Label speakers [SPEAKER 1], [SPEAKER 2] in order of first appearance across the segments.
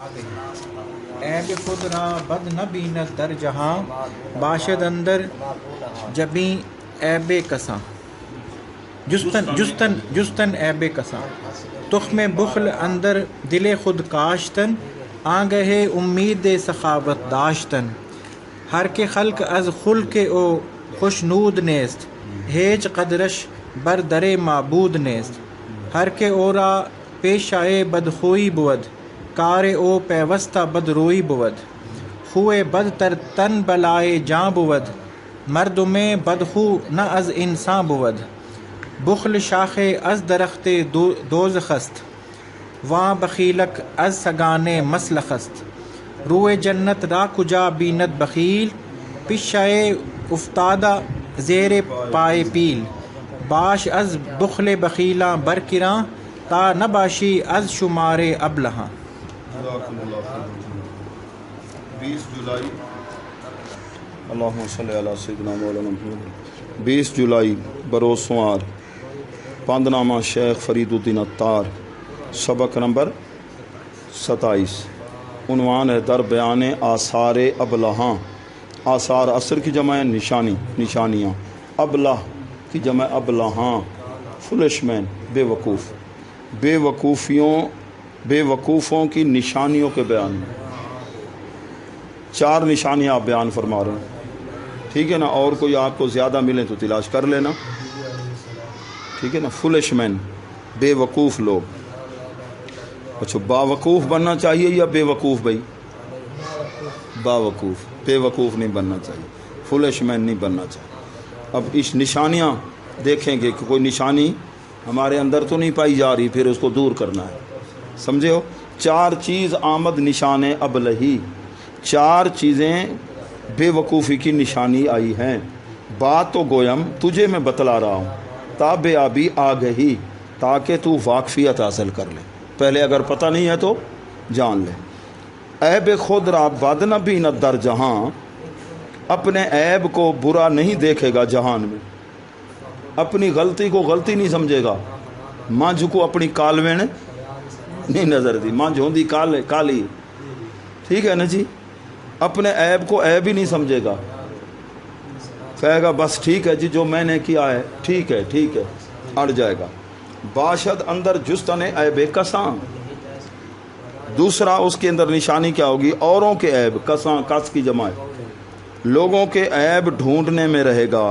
[SPEAKER 1] عیب خود را بد نہ بیند در جہاں، باشد اندر جبیں عیب کساں۔ جستن عیب کساں، تخم بخل اندر دل خود کاشتن، آنگہ امید سخاوت داشتن۔ ہر کے خلق از خلق او خوشنود نیست، ہیچ قدرش بر در معبود نیست۔ ہر کے اورا پیشائے بدخوئی بود، کار او پیوستہ بدروئی بود۔ خوئے بد تر تن بلائے جاں بود، مردم بدخو نہ از انسان بود۔ بخل شاخ از درخت دوزخ است، واں بخیلک از سگان مسلخ است۔ روئے جنت را کجا بیند بخیل، پیشائے افتادہ زیر پائے پیل۔ باش از بخل بخیلاں برکراں، تا نباشی از شمار ابلہاں۔
[SPEAKER 2] 20 جولائی اللہم صلی علی سیدنا مولانا محمد 20 جولائی بروز سوار پاندنامہ شیخ فرید الدین عطار، سبق نمبر 27۔ عنوان ہے در بیان آثار ابلہاں۔ آثار اثر کی جمع ہے نشانی، نشانیاں۔ ابلہ کی جمع ابلہاں، فلش مین، بے وقوف۔ بے وقوفوں کی نشانیوں کے بیان میں 4 نشانیاں آپ بیان فرما رہے ہیں، ٹھیک ہے نا؟ اور کوئی آپ کو زیادہ ملیں تو تلاش کر لینا، ٹھیک ہے نا؟ فلش مین، بے وقوف لوگ۔ اچھا، باوقوف بننا چاہیے یا بے وقوف؟ بھائی باوقوف، بے وقوف نہیں بننا چاہیے، فلش مین نہیں بننا چاہیے۔ اب اس نشانیاں دیکھیں گے کہ کوئی نشانی ہمارے اندر تو نہیں پائی جا رہی، پھر اس کو دور کرنا ہے، سمجھے ہو؟ 4 چیز آمد نشان ابلہی، 4 چیزیں بے وقوفی کی نشانی آئی ہیں۔ بات تو گویم تجھے میں بتلا رہا ہوں، تاب آبی آگہی، تاکہ تو واقفیت حاصل کر لے۔ پہلے اگر پتہ نہیں ہے تو جان لے۔ عیب خود را بد نہ بیند در جہاں، اپنے عیب کو برا نہیں دیکھے گا جہان میں، اپنی غلطی کو غلطی نہیں سمجھے گا۔ مانجھ کو اپنی کالوین نہیں نظر دی، مانجھ ہوندی کالی، ٹھیک ہے نا جی؟ اپنے عیب کو عیب ہی نہیں سمجھے گا، کہے گا بس ٹھیک ہے جی، جو میں نے کیا ہے ٹھیک ہے، ٹھیک ہے، اڑ جائے گا۔ باشد اندر جستن عیب کساں، دوسرا اس کے اندر نشانی کیا ہوگی؟ اوروں کے عیب، کساں، کس کی جمع ہے، لوگوں کے عیب ڈھونڈنے میں رہے گا۔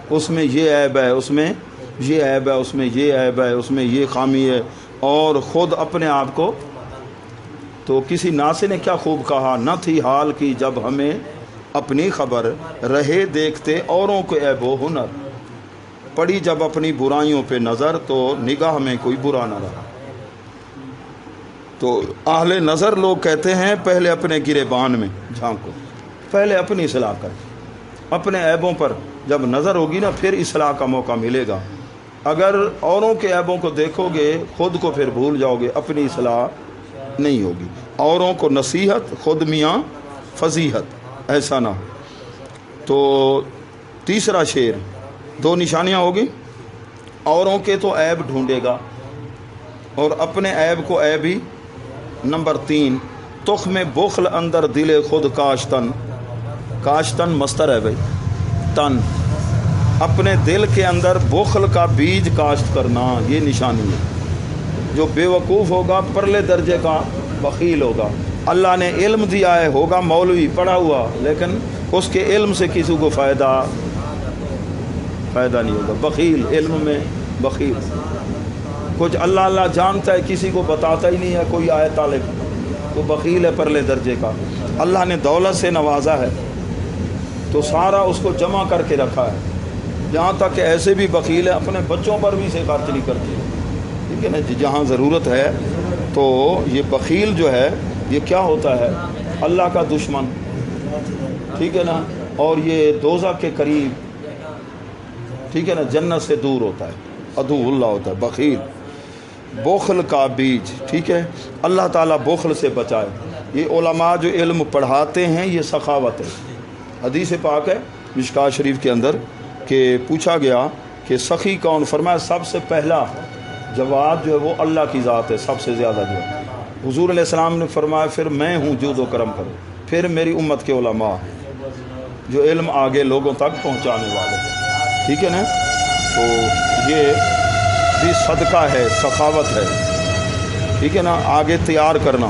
[SPEAKER 2] اس میں یہ عیب ہے، اس میں یہ عیب ہے، اس میں یہ عیب ہے، اس میں یہ خامی ہے، اور خود اپنے آپ کو۔ تو کسی ناصح نے کیا خوب کہا، نہ تھی حال کی جب ہمیں اپنی خبر، رہے دیکھتے اوروں کے عیب و ہنر، پڑی جب اپنی برائیوں پہ نظر، تو نگاہ میں کوئی برا نہ رہا۔ تو اہل نظر لوگ کہتے ہیں پہلے اپنے گریبان میں جھانکو، پہلے اپنی اصلاح کر، اپنے عیبوں پر جب نظر ہوگی نا پھر اصلاح کا موقع ملے گا۔ اگر اوروں کے عیبوں کو دیکھو گے خود کو پھر بھول جاؤ گے، اپنی اصلاح نہیں ہوگی۔ اوروں کو نصیحت، خود میاں فضیحت، ایسا نہ ہو۔ تو تیسرا شعر، 2 نشانیاں ہوگی، اوروں کے تو عیب ڈھونڈے گا اور اپنے عیب کو عیب ہی۔ نمبر 3، تخم بخل اندر دل خود کاشتن، کاشتن مصدر ہے بھائی، تن، اپنے دل کے اندر بخل کا بیج کاشت کرنا، یہ نشانی ہے۔ جو بے وقوف ہوگا پرلے درجے کا بخیل ہوگا۔ اللہ نے علم دیا ہے، ہوگا مولوی پڑھا ہوا، لیکن اس کے علم سے کسی کو فائدہ نہیں ہوگا، بخیل، علم میں بخیل۔ کچھ اللہ اللہ جانتا ہے، کسی کو بتاتا ہی نہیں ہے، کوئی آئے طالب، تو بخیل ہے پرلے درجے کا۔ اللہ نے دولت سے نوازا ہے تو سارا اس کو جمع کر کے رکھا ہے، جہاں تک کہ ایسے بھی بخیل ہے اپنے بچوں پر بھی سے خرچ نہیں کرتے، ٹھیک ہے نا؟ جہاں ضرورت ہے تو یہ بخیل جو ہے یہ کیا ہوتا ہے؟ اللہ کا دشمن، ٹھیک ہے نا؟ اور یہ دوزخ کے قریب، ٹھیک ہے نا؟ جنت سے دور ہوتا ہے، عدو اللہ ہوتا ہے بخیل، بخل کا بیج، ٹھیک ہے؟ اللہ تعالیٰ بخل سے بچائے۔ یہ علماء جو علم پڑھاتے ہیں یہ سخاوت ہے۔ حدیث پاک ہے مشکوٰۃ شریف کے اندر کہ پوچھا گیا کہ سخی کون؟ فرمایا سب سے پہلا جواد جو ہے وہ اللہ کی ذات ہے، سب سے زیادہ جو ہے حضور علیہ السلام نے فرمایا پھر میں ہوں جود و کرم کرو، پھر میری امت کے علماء ہیں جو علم آگے لوگوں تک پہنچانے والے ہیں، ٹھیک ہے نا؟ تو یہ بھی صدقہ ہے، سخاوت ہے، ٹھیک ہے نا؟ آگے تیار کرنا،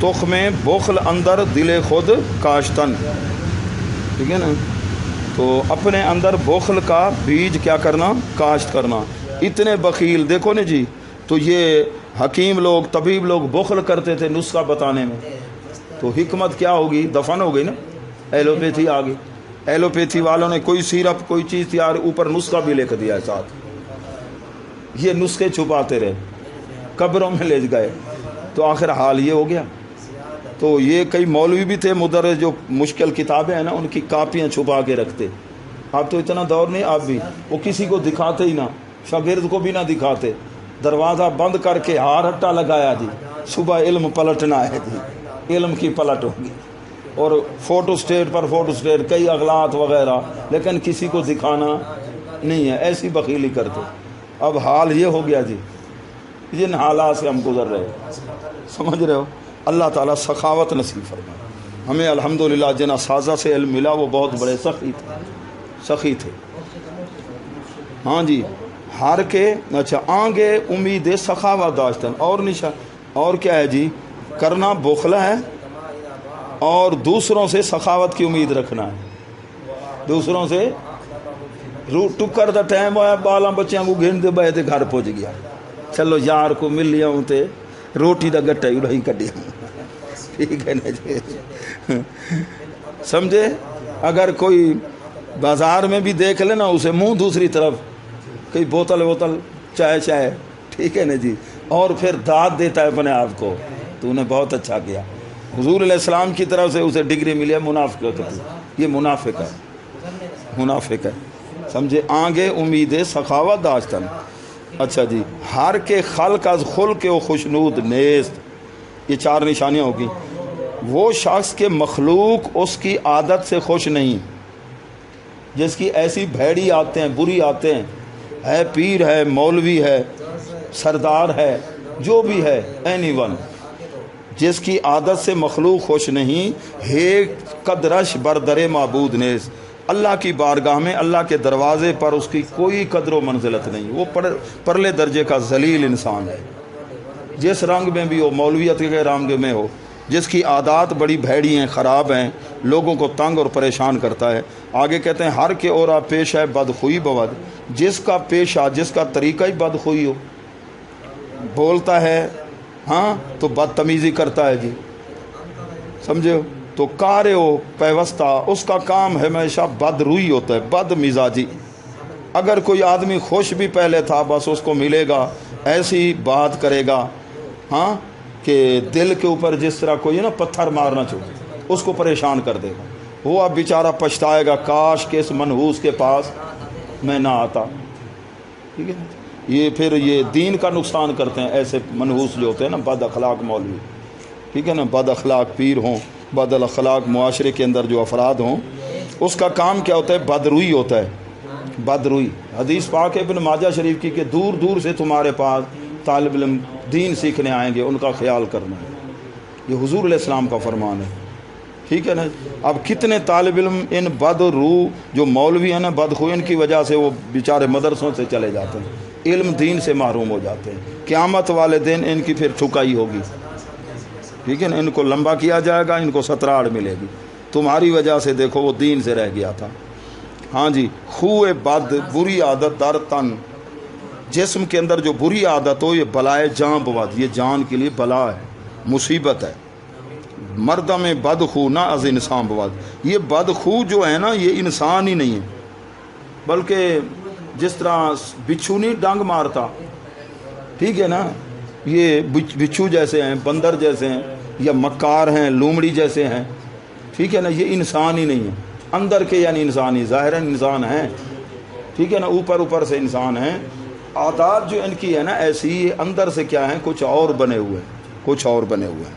[SPEAKER 2] تخم بخل اندر دل خود کاشتن، ٹھیک ہے نا؟ تو اپنے اندر بخل کا بیج کیا کرنا؟ کاشت کرنا۔ اتنے بخیل دیکھو نا جی، تو یہ حکیم لوگ، طبیب لوگ بخل کرتے تھے نسخہ بتانے میں، تو حکمت کیا ہوگی؟ دفن ہو گئی نا، ایلوپیتھی آ گئی۔ ایلوپیتھی والوں نے کوئی سیرپ کوئی چیز تیار، اوپر نسخہ بھی لکھ دیا ہے ساتھ، یہ نسخے چھپاتے رہے، قبروں میں لے گئے، تو آخر حال یہ ہو گیا۔ تو یہ کئی مولوی بھی تھے مدرس، جو مشکل کتابیں ہیں نا ان کی کاپیاں چھپا کے رکھتے۔ اب تو اتنا دور نہیں، اب بھی وہ کسی کو دکھاتے ہی نہ، شاگرد کو بھی نہ دکھاتے، دروازہ بند کر کے ہار ہٹا لگایا جی، صبح علم پلٹنا ہے جی، علم کی پلٹ ہوگی، اور فوٹو اسٹیٹ پر فوٹو اسٹیٹ، کئی اغلاط وغیرہ، لیکن کسی کو دکھانا نہیں ہے، ایسی بخیلی کرتے۔ اب حال یہ ہو گیا جی، جن حالات سے ہم گزر رہے ہیں، سمجھ رہے ہو؟ اللہ تعالیٰ سخاوت نصیب فرمائے ہمیں۔ الحمدللہ جن اساتذہ سے علم ملا وہ بہت بڑے سخی تھے، ہاں جی۔ ہر کے اچھا آنگے امید سخاوت داشتن، اور نشا اور کیا ہے جی؟ کرنا بخل ہے، اور دوسروں سے سخاوت کی امید رکھنا ہے، دوسروں سے ٹکر دا ٹائم ہوا، بالاں بچیاں کو گھن دے بے تے گھر پہنچ گیا، چلو یار کو مل لیا ہوں تے روٹی دا گٹا ہی اڑائی کڈیا، ٹھیک ہے نا جی؟ سمجھے؟ اگر کوئی بازار میں بھی دیکھ لے نا اسے منہ دوسری طرف، کئی بوتل چائے، ٹھیک ہے نا جی، اور پھر داد دیتا ہے اپنے آپ کو، تو نے بہت اچھا کیا۔ حضور علیہ السلام کی طرف سے اسے ڈگری ملی ہے منافقت کی، یہ منافق ہے، سمجھے؟ آنگے امید سخاوت داشتن، اچھا جی۔ ہر کے خلق از خلق و خوشنود نیست، یہ 4 نشانیاں ہوگی۔ وہ شخص کے مخلوق اس کی عادت سے خوش نہیں، جس کی ایسی بھیڑی آتے ہیں، بری آتے ہیں، ہے پیر ہے، مولوی ہے، سردار ہے، جو بھی ہے، اینی ون، جس کی عادت سے مخلوق خوش نہیں، ہے قدرش بردر معبود نیز، اللہ کی بارگاہ میں، اللہ کے دروازے پر اس کی کوئی قدر و منزلت نہیں، وہ پرلے درجے کا ذلیل انسان ہے، جس رنگ میں بھی ہو، مولویت کے رنگ میں ہو، جس کی عادات بڑی بھیڑی ہیں، خراب ہیں، لوگوں کو تنگ اور پریشان کرتا ہے۔ آگے کہتے ہیں ہر کے اورا پیش ہے بدخوئی بود، جس کا پیشہ، جس کا طریقہ ہی بدخوئی ہو، بولتا ہے ہاں تو بدتمیزی کرتا ہے جی، سمجھے ہو؟ تو کار ہو پیوستہ، اس کا کام ہمیشہ بد روئی ہوتا ہے، بد مزاجی۔ اگر کوئی آدمی خوش بھی پہلے تھا، بس اس کو ملے گا ایسی بات کرے گا ہاں کہ دل کے اوپر جس طرح کوئی نا پتھر مارنا چاہے، اس کو پریشان کر دے گا، وہ اب بیچارہ پچھتائے گا، کاش کہ اس منحوس کے پاس میں نہ آتا، ٹھیک ہے؟ یہ پھر یہ دین کا نقصان کرتے ہیں ایسے منحوس جو ہوتے ہیں نا، بد اخلاق مولوی، ٹھیک ہے نا؟ بد اخلاق پیر ہوں، بد اخلاق معاشرے کے اندر جو افراد ہوں، اس کا کام کیا ہوتا ہے؟ بدروئی ہوتا ہے، بدروئی۔ حدیث پاک ابن ماجہ شریف کی کہ دور دور سے تمہارے پاس طالب علم دین سیکھنے آئیں گے، ان کا خیال کرنا ہے، یہ حضور علیہ السلام کا فرمان ہے، ٹھیک ہے نا؟ اب کتنے طالب علم ان بد روح جو مولوی ہیں نا، بدخوئی، ان کی وجہ سے وہ بیچارے مدرسوں سے چلے جاتے ہیں، علم دین سے محروم ہو جاتے ہیں، قیامت والے دن ان کی پھر ٹھکائی ہوگی، ٹھیک ہے نا؟ ان کو لمبا کیا جائے گا، ان کو ستراڑ ملے گی، تمہاری وجہ سے دیکھو وہ دین سے رہ گیا تھا، ہاں جی۔ خوئے بد، بری عادت در تن، جسم کے اندر جو بری عادت ہو، یہ بلائے جان بود، یہ جان کے لیے بلا ہے، مصیبت ہے۔ مردہ میں بدخو نہ از انسان بود، یہ بدخو جو ہے نا، یہ انسان ہی نہیں ہے، بلکہ جس طرح بچھو نہیں ڈنگ مارتا، ٹھیک ہے نا، یہ بچھو جیسے ہیں، بندر جیسے ہیں، یا مکار ہیں، لومڑی جیسے ہیں، ٹھیک ہے نا؟ یہ انسان ہی نہیں ہے، اندر کے یعنی انسانی، ظاہراً انسان ہیں، ٹھیک ہے نا؟ اوپر سے انسان ہیں، عادات جو ان کی ہے نا ایسی، یہ اندر سے کیا ہیں؟ کچھ اور بنے ہوئے ہیں،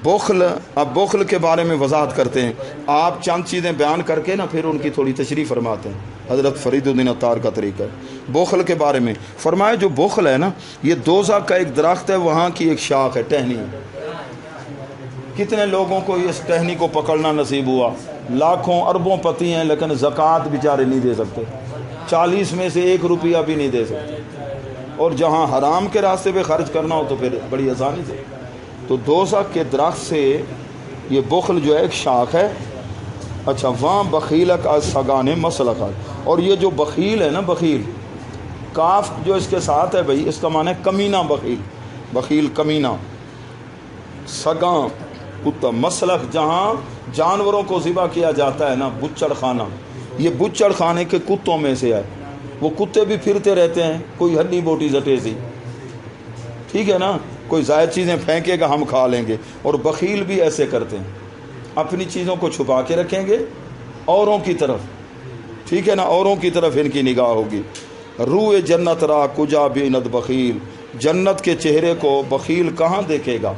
[SPEAKER 2] بخل۔ اب بخل کے بارے میں وضاحت کرتے ہیں آپ، چند چیزیں بیان کر کے نا پھر ان کی تھوڑی تشریح فرماتے ہیں۔ حضرت فرید الدین عطار کا طریقہ ہے بخل کے بارے میں فرمایا جو بخل ہے نا یہ دوزخ کا ایک درخت ہے وہاں کی ایک شاخ ہے ٹہنی کتنے لوگوں کو اس ٹہنی کو پکڑنا نصیب ہوا لاکھوں اربوں پتی ہیں لیکن زکوٰۃ بیچارے نہیں دے سکتے 40 میں سے 1 روپیہ بھی نہیں دے سکتے اور جہاں حرام کے راستے پہ خرچ کرنا ہو تو پھر بڑی آسانی سے تو دوزخ کے درخت سے یہ بخل جو ہے ایک شاخ ہے اچھا وہاں بخیلک از سگان مسلک اور یہ جو بخیل ہے نا بخیل کاف جو اس کے ساتھ ہے بھائی اس کا معنی ہے کمینہ بخیل کمینہ سگاں کتا مسلک جہاں جانوروں کو ذبح کیا جاتا ہے نا بچڑ خانہ یہ بچڑ خانے کے کتوں میں سے ہے وہ کتے بھی پھرتے رہتے ہیں کوئی ہڈی بوٹی زٹے سی ٹھیک ہے نا کوئی زائد چیزیں پھینکے گا ہم کھا لیں گے اور بخیل بھی ایسے کرتے ہیں اپنی چیزوں کو چھپا کے رکھیں گے اوروں کی طرف ٹھیک ہے نا اوروں کی طرف ان کی نگاہ ہوگی روئے جنت را کجا بیند بخیل جنت کے چہرے کو بخیل کہاں دیکھے گا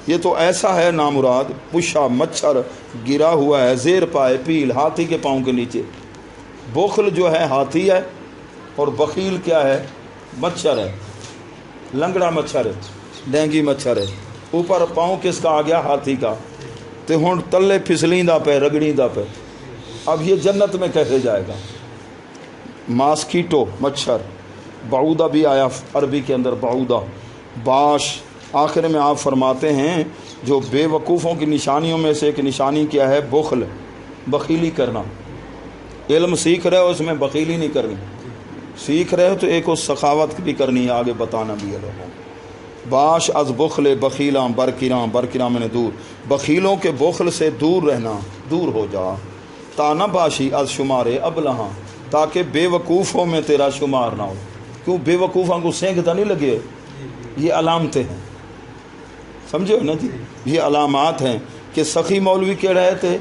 [SPEAKER 2] یہ تو ایسا ہے نامراد پشا مچھر گرا ہوا ہے زیر پائے پیل ہاتھی کے پاؤں کے نیچے بخل جو ہے ہاتھی ہے اور بخیل کیا ہے مچھر ہے لنگڑا مچھر ہے ڈینگی مچھر ہے اوپر پاؤں کس کا آ گیا ہاتھی کا تو ہوں تلے پھسلیندہ پہ رگڑیندہ پہ اب یہ جنت میں کیسے جائے گا ماسکیٹو مچھر بعودہ بھی آیا عربی کے اندر بعودہ باش آخر میں آپ فرماتے ہیں جو بے وقوفوں کی نشانیوں میں سے ایک نشانی کیا ہے بخل بخیلی کرنا علم سیکھ رہے ہو اس میں بخیلی نہیں کرنی سیکھ رہے ہو تو ایک سخاوت بھی کرنی ہے آگے بتانا بھی ہے لوگوں باش از بخل بخیلاں برکراں میں نے دور بخیلوں کے بخل سے دور رہنا دور ہو جا تانا باشی از شمارے ابلہاں تاکہ بے وقوفوں میں تیرا شمار نہ ہو کیوں بے وقوفوں کو سینکتا نہیں لگے یہ علامتیں ہیں سمجھو نا جی یہ علامات ہیں کہ سخی مولوی کہہ رہے تھے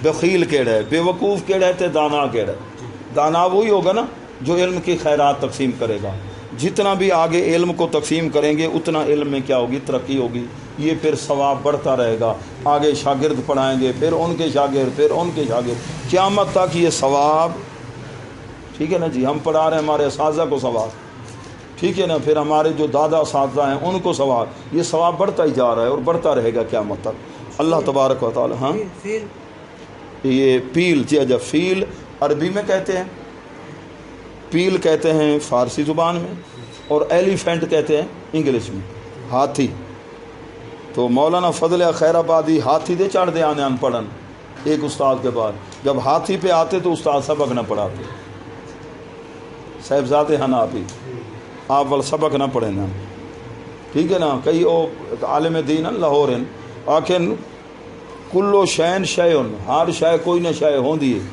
[SPEAKER 2] بخیل کہہ رہے بے وقوف کہہ رہے تھے دانا کہہ رہے دانا وہی ہوگا نا جو علم کی خیرات تقسیم کرے گا جتنا بھی آگے علم کو تقسیم کریں گے اتنا علم میں کیا ہوگی ترقی ہوگی یہ پھر ثواب بڑھتا رہے گا آگے شاگرد پڑھائیں گے پھر ان کے شاگرد پھر ان کے شاگرد قیامت تک یہ ثواب ٹھیک ہے نا جی ہم پڑھا رہے ہیں ہمارے اساتذہ کو ثواب ٹھیک ہے نا پھر ہمارے جو دادا اساتذہ ہیں ان کو ثواب یہ ثواب بڑھتا ہی جا رہا ہے اور بڑھتا رہے گا قیامت تک اللہ تبارک و تعالی ہاں یہ پیل جی اجا فیل عربی میں کہتے ہیں پیل کہتے ہیں فارسی زبان میں اور ایلیفینٹ کہتے ہیں انگلش میں ہاتھی تو مولانا فضل خیر آبادی ہاتھی دے چڑھ دے آنے ان پڑھن ایک استاد کے بعد جب ہاتھی پہ آتے تو استاد سبق نہ پڑھاتے صاحبزادے ہیں نا آپ وال سبق نہ پڑھیں نا ٹھیک ہے نا کئی او عالم دین لاہور ہیں آخر کلو شین شیون ہر شے کوئی نہ شے ہوندی ہے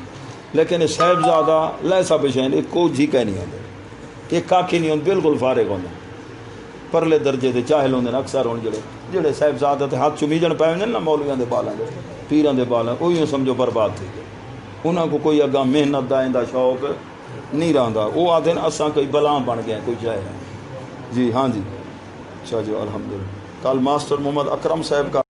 [SPEAKER 2] لیکن صاحبزادہ لیسا بشین ایک کوئی جھیکا نہیں ہوتا ایک کاکی نہیں ہوتا بالکل فارغ ہوتا پرلے درجے دے چاہل ہوندے نا اکثر ہون جڑے صاحبزادہ تے ہاتھ چمیجن پے ہوندے نا مولویاں دے بالاں دے پیراں دے بالاں اوہی سمجھو برباد تھی انہاں کو کوئی اگاں محنت دا ایندا شوق نہیں رہندا وہ آدھے نا اساں کوئی بلاں بن گئے کوئی جائے جی ہاں جی اچھا جی الحمدللہ کل ماسٹر محمد اکرم صاحب کا